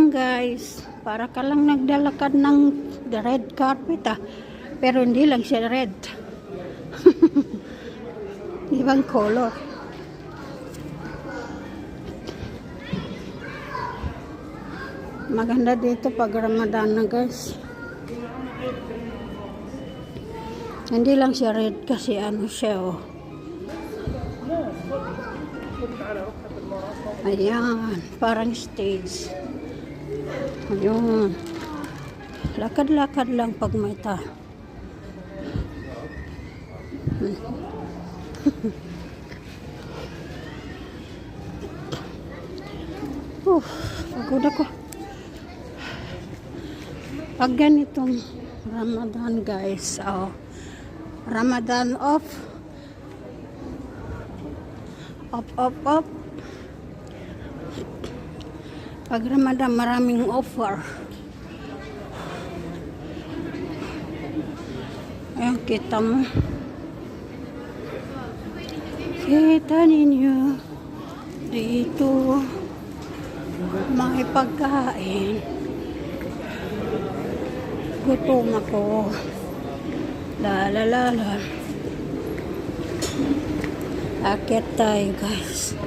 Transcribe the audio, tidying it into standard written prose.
lang guys, para ka lang naglalakad ng the red carpet pero hindi lang siya red. Ibang color. Maganda dito pag Ramadan na guys. Hindi lang siya red kasi ano siya Ayan, parang stage. Ayun. Lakad-lakad lang pag may pagod ako. Pag ganitong Ramadan guys, Ramadan off. Pag Ramadan maraming offer. Ayan, kita mo. Kita ninyo dito may pagkain. Gutom ako. La la la la. Akit tayo guys.